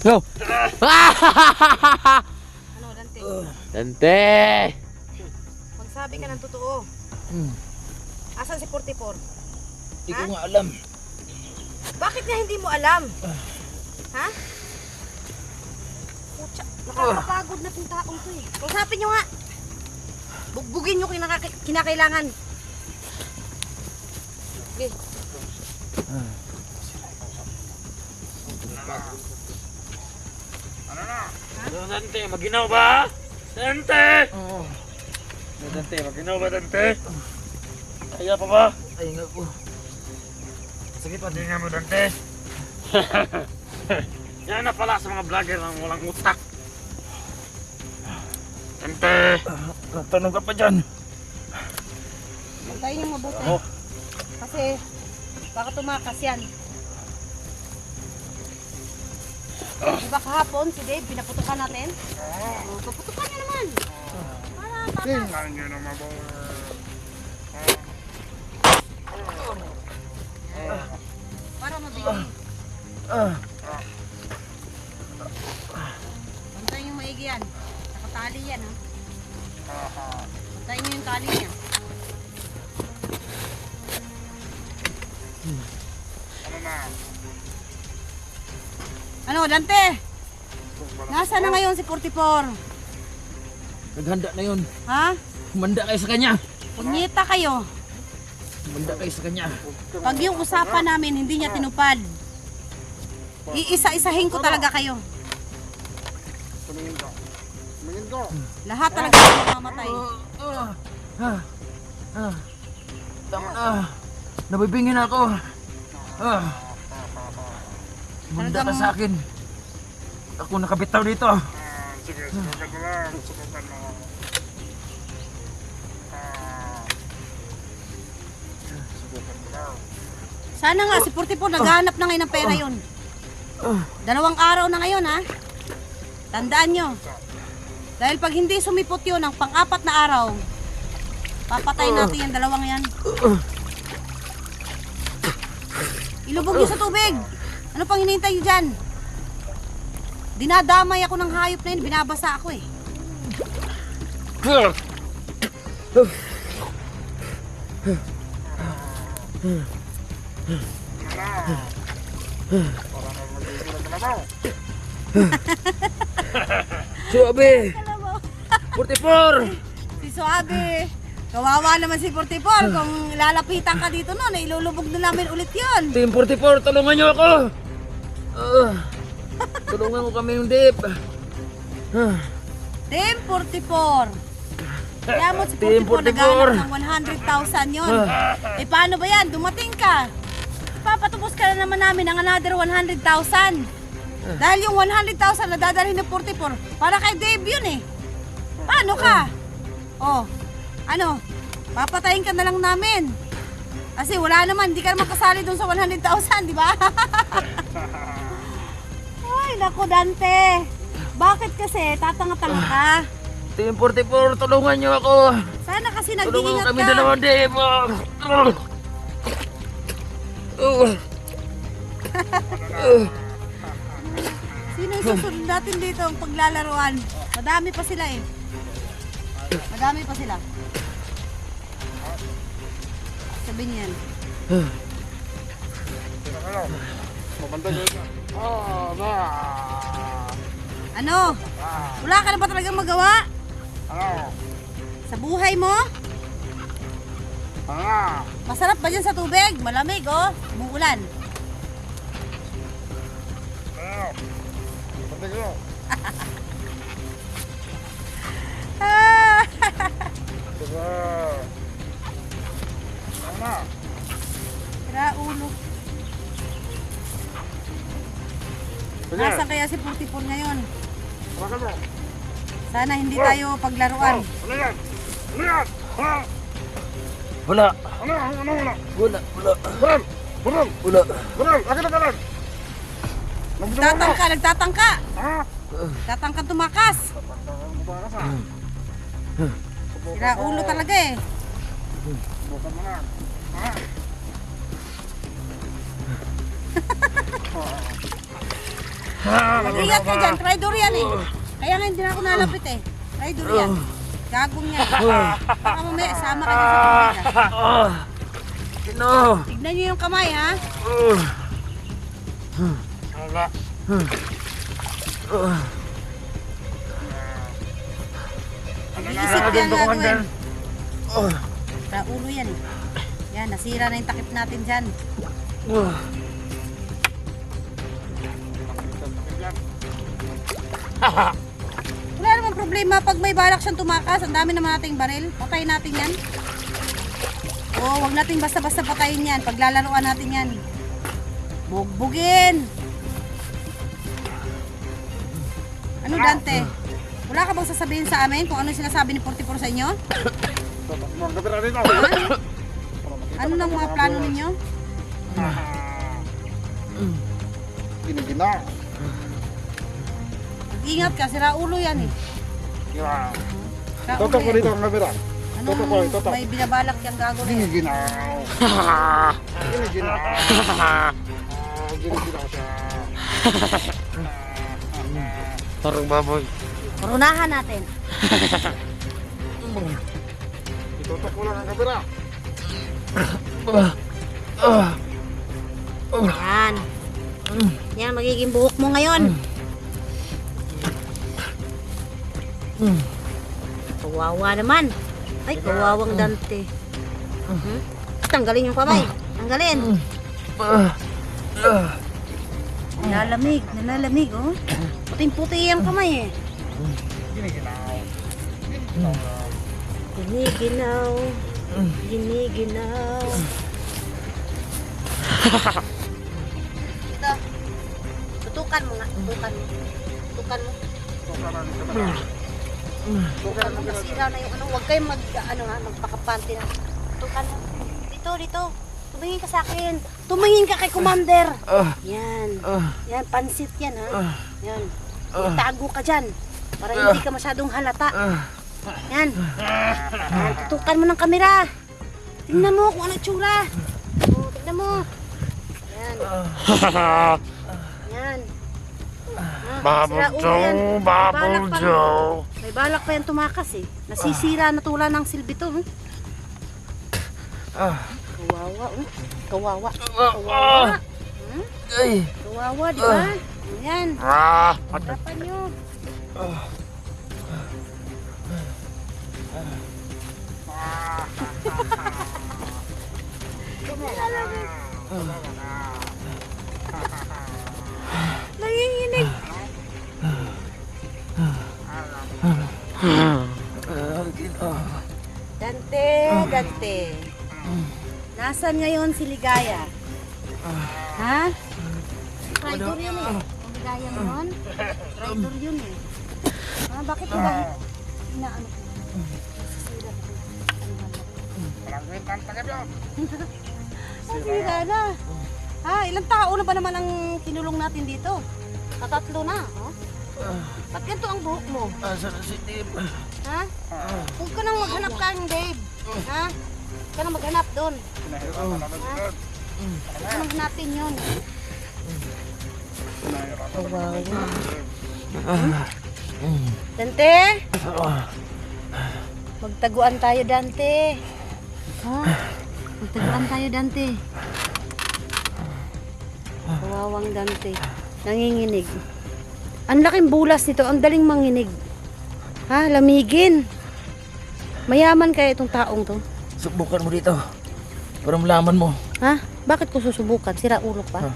Go! Ano, Dante? Dante! Magsabi ka ng totoo. Asan si 44? Hindi ko nga alam. Bakit nga hindi mo alam? Ha? Pucha, nakakapagod na itong taong to eh. Kausapin nyo nga. Bugbugin nyo kinakailangan. Okay. Dante, maginaw ba? Dante! Oo. Dante, maginaw ba Dante? Kaya pa ba? Ay nga po. Sige pa, di nga mo Dante. Yan na pala sa mga vlogger ng walang utak. Dante! Tanong ka pa dyan. Bantayin nyo mabuti. Oh. Kasi baka tumakas yan. Diba kahapon si Dave, pinaputukan natin? Oh, paputukan nyo naman. Para takas. Tingnan nyo naman ba? Para mabigay. Bantayin nyo maigi yan. Nakatali yan ha. Bantayin nyo yung tali niya. Ano na? Ano, Dante? Nasaan na ngayon si 44? Naghanda na yun. Ha? Humanda kayo sa kanya. Punyeta kayo. Humanda kayo sa kanya. Pag yung usapan namin hindi niya tinupad, iisa-isahin ko talaga kayo. Tumingin ko. Tumingin ko. Lahat talaga kayo mamamatay. Tama na. Nabibingin ako. Humanda ka sa akin. Ako nakabitaw dito. Sige, subukan mo lang. Subukan mo. Subukan mo lang. Sana nga si 44 naghahanap na ngayon ng pera yun. 2 araw na ngayon ha. Tandaan nyo. Dahil pag hindi sumipot yun ng pang-4 na araw, papatay natin yung 2 yan. Ilubog nyo sa tubig. Ano pang hinihintay nyo dyan? Dinadamay ako ng hayop na yun, binabasa ako eh. Suabe! 44! Si Suabe, kawawa naman si 44 kung lalapitan ka dito noon, ilulubog na namin ulit yun. Team 44, tulungan niyo ako! Tulungan mo kami yung dip. Team 44. Kaya mo si Team 44 44. naghanap ng 100,000 yun. Eh paano ba yan? Dumating ka. Papatubos ka na naman namin ng another 100,000. Dahil yung 100,000 na dadalhin ng 44, para kay Dave yun eh. Paano ka? Oh, ano? Papatayin ka na lang namin. Kasi wala naman, hindi ka naman kasali dun sa 100,000, di ba? Ay, naku Dante. Bakit kasi tatanga-tanga ka? Team 44, tulungan niyo ako. Sana kasi Tulungan nag-iingat kami ka. dalawang dip. Sino yung susunod natin dito ang paglalaruan? Madami pa sila eh. Madami pa sila. Sabi niyan. Mabanda dyan. Ba! Ano? Wala ka na ba talagang magawa? Ano? Sa buhay mo? Ano? Masarap ba dyan sa tubig? Malamig oh. Umuulan. Ano? Mabanda dyan. Ah! Diba? Ano? Tira ulo. Sige. Nasaan kaya si 44 ngayon? Bakit mo? Sana hindi tayo paglaruan. Ano yan? Ano yan? Ha? Wala. Ano? Ano? Wala? Wala. Wala. Baral! Baral! Wala. Baral! Akin na baral! Nagtatangka, nagtatangka. Ha? Tatangka tumakas. Mabakas ha? Tira ulo talaga eh. Subukan mo lang. Ha? Mag-ingat ka dyan, traidor yan eh. Kaya nga hindi na ako nalapit eh. Traidor yan. Gagong yan. Baka mamaya, sama ka dyan sa pamilya. Kino. Tignan nyo yung kamay ha. Wala. Nag-iisip yan gagawin. Sa ulo yan eh. Yan, nasira na yung takip natin dyan. Wala namang problema pag may balak siyang tumakas. Ang dami naman nating baril. Patayin natin yan. Oo, wag nating basta-basta patayin yan. Paglalaruan natin yan. Bugbugin. Ano Dante? Wala ka bang sasabihin sa amin kung ano yung sinasabi ni 44 sa inyo? Mga kapira dito. Ano nang mga plano ninyo? Ginigina. Ingat ka, sira ulo yan eh. Kira. Sira ulo Totok ko yan. dito ang kapira. Totok ko, Anong totok. may binabalak yung gagawin? Ginigina. Ginigina. Ginigina siya. Parang baboy. Parunahan natin. Itotok ko lang ang kapira. Yan. Yan, magiging buhok mo ngayon. Kawawa naman. Ay, kawawang Dante. Tanggalin yung kamay. Tanggalin. Nalalamig, nalalamig, oh. Puting-puti yung kamay, eh. Giniginaw. Giniginaw. Giniginaw. Ito. Tutukan mo nga. Tutukan mo. Tutukan mo. Tukan ang kapira. Tutukan mo. Masira na yung ano. Huwag kayong magpakapante na. Tutukan mo. Dito, dito. Tumingin ka sa akin. Tumingin ka kay Commander. Yan. Yan, pansit yan ha. Yan. Itago ka dyan. Para hindi ka masyadong halata. Yan. Yan. Tutukan mo ng kamera. Tingnan mo kung ano tsura. Oh, tingnan mo. Yan. Yan. Bubble Joe, Bubble Joe. May balak pa yan tumakas eh. Nasisira na tula ng silbi to. Kawawa. Kawawa. Kawawa. Ay. Kawawa, di ba? Yan. Harapan nyo. Nanginginig. Dante, Dante. Nasaan ngayon si Ligaya? Ha? Traitor yun eh. Ang Ligaya ngayon? Traitor yun eh. Bakit mo ba? Inaano ko? Nasisira ko. Nasisira na. Ha? Ilang tao na ba naman ang kinulong natin dito? Katatlo na. Oh? Ba't ganito ang buhok mo? Asa na si Tim? Ha? Huwag ka nang maghanap kang Dave. Ha? Huwag ka nang maghanap doon. Huwag hanapin yun. Dante? Magtaguan tayo, Dante. Ha? Magtaguan tayo, Dante. Kawawang Dante. Nanginginig. Ang laking bulas nito. Ang daling manginig. Ha? Lamigin. Mayaman kaya itong taong to. Subukan mo dito. Para malaman mo. Ha? Bakit ko susubukan? Sira ulo ka? Ha?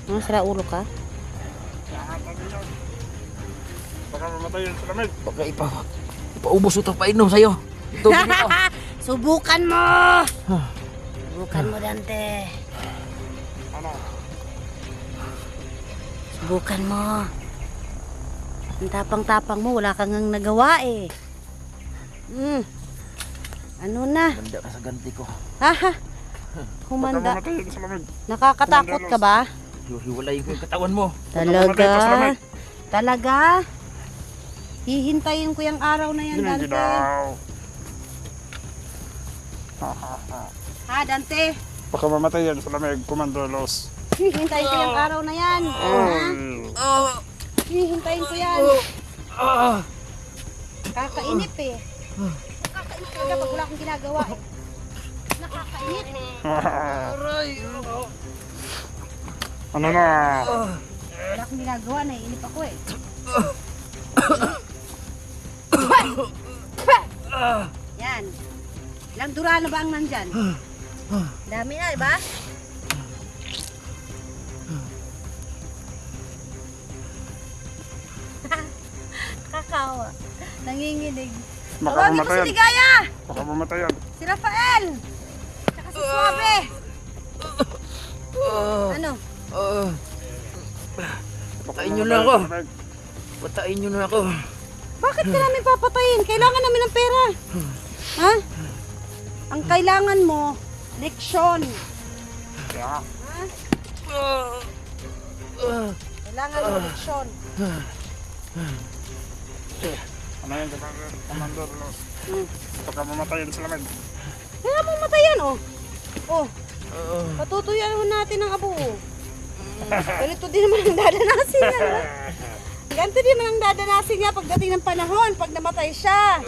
Ha? Sira ulo ka? Baka mamatay yun sa lamig. Baka ipaubos ito painom sa'yo. Ito dito. Subukan mo! Subukan mo, Dante. Ano? Subukan mo. Ang tapang-tapang mo, wala kang ngang nagawa eh. Ano na? Manda ka sa ganti ko. Haha. Baka Humanda. mamatay yun sa lamig. Nakakatakot ka ba? Hiwalayin ko yung katawan mo. Talaga? Talaga? Hihintayin ko yung araw na yan, Dante. Giniginaw. Ha, Dante? Baka mamatay yan sa lamig, Commander Los. Hihintayin ko yung araw na yan. Ha? Papantayin ko yan. Ah. Kakainip eh. Kakainip talaga pag wala akong ginagawa eh. Nakakainip. Aray. Ano na? Wala akong ginagawa, naiinip ako eh. Yan. Ilang dura na ba ang nandyan? Dami na, diba? Kakawa. Nanginginig. Baka Tawagin mo mamatayan. si Ligaya! Baka mamatayan. Si Rafael! Tsaka si Suabe! Ano? Patayin nyo na ako. Patayin nyo na ako. Bakit ka namin papatayin? Kailangan namin ng pera. Ha? Ang kailangan mo, leksyon. Yeah. Ha? Ah. Kailangan mo leksyon. Ano yan, Commander? Baka mamatayan sila, men. Kaya mo matayan, oh. Oh, patutuyan natin ang abo. Ganito din naman ang dadanasin niya. No? Ganito din naman ang dadanasin niya pagdating ng panahon, pag namatay siya.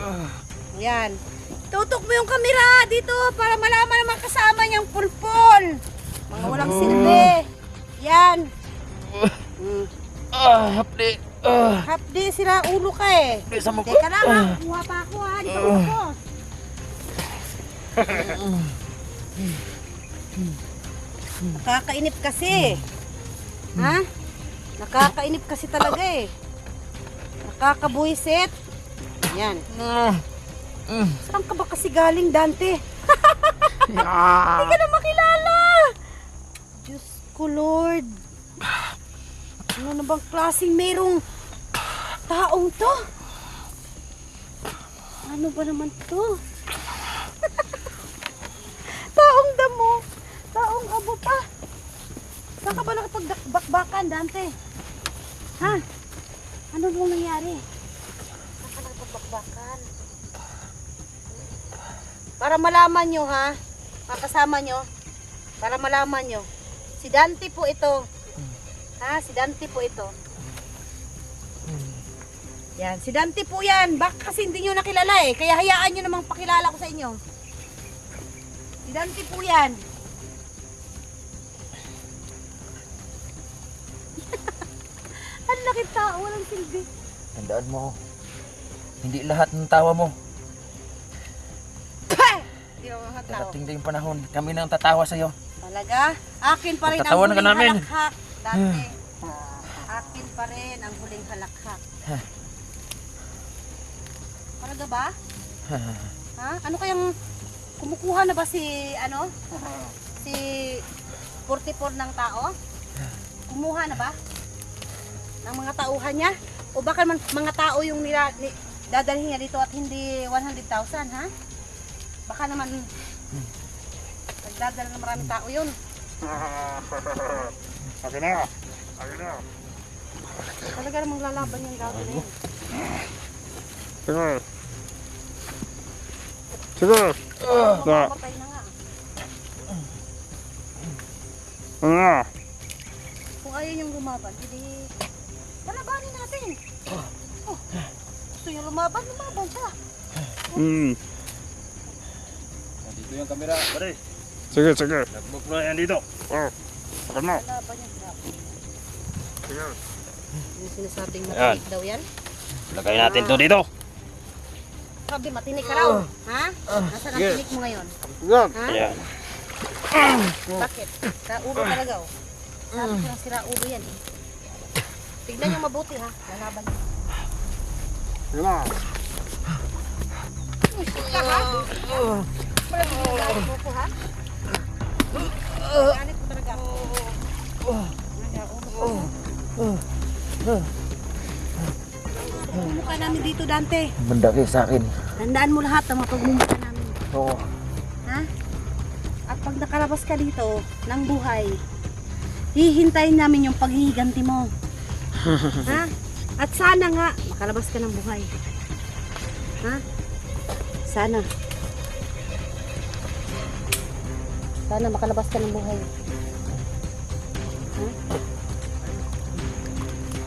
Yan. Tutok mo yung kamera dito para malaman naman kasama niyang pulpol. Mga walang silbi. Yan. Hapli. Hapdi, sira ulo ka eh. Hapli sa mukha. Teka lang ha, kuha pa ako ha. Di pa ako. Nakakainip kasi. Ha? Nakakainip kasi talaga eh. Nakakabuisit. Yan. Saan ka ba kasi galing, Dante? Hindi ka na makilala. Diyos ko, Lord. Ano na bang klaseng merong taong to? Ano ba naman to? Taong damo. Taong abo pa. Saan ka ba nakapagbakbakan, Dante? Ha? Ano bang nangyari? Saan ka nakapagbakbakan? Para malaman nyo, ha? Mga kasama nyo. Para malaman nyo. Si Dante po ito. Ha? Si Dante po ito. Yan. Si Dante po yan. Baka kasi hindi nyo nakilala eh. Kaya hayaan nyo namang pakilala ko sa inyo. Si Dante po yan. Ang laki tao. Walang silbi. Tandaan mo, hindi lahat ng tawa mo. Hindi mo mga tao. Darating din yung panahon, kami nang tatawa sa'yo. Talaga? Akin pa rin ang Pagtatawan ka huling namin. halakhak. Dante. Akin pa rin ang huling halakhak. Talaga ba? Ha? Ano kayang kumukuha na ba si si 44 ng tao? Kumuha na ba? Ng mga tauhan niya? O baka man mga tao yung dadalhin niya dito at hindi 100,000, ha? Baka naman nagdadala ng maraming tao yun. Akin na. Akin na. Talaga namang lalaban yung gawin na yun. Sige. Sige. Mamamatay na nga. Ano na? Kung ayaw niyang lumaban, hindi lalabanin natin. Oh, gusto niya lumaban siya. Dito yung kamera. Pare. Sige, sige. Nagbook na yan dito. Oh. Akin na. Lalaban niya. Sige. Yung sinasabing matinik daw yan. Lagay natin to dito. Sabi matinik ka raw. Ha? Nasaan ang tinik mo ngayon? Yan. Ha? Ayan. Bakit? Sa ulo talaga oh. Sabi ko na sira ulo yan eh. Tignan niyo mabuti ha. Lalaban niyo. Sige na. Ka ha? Wala mo yung ulo ko ha? Ganit ko talaga. Pagmumukha namin dito, Dante. Banda kayo sa akin. Tandaan mo lahat ng mga pagmumukha namin. Oo. Ha? At pag nakalabas ka dito ng buhay, hihintayin namin yung paghihiganti mo. Ha? At sana nga, makalabas ka ng buhay. Ha? Sana. Sana makalabas ka ng buhay. Ha?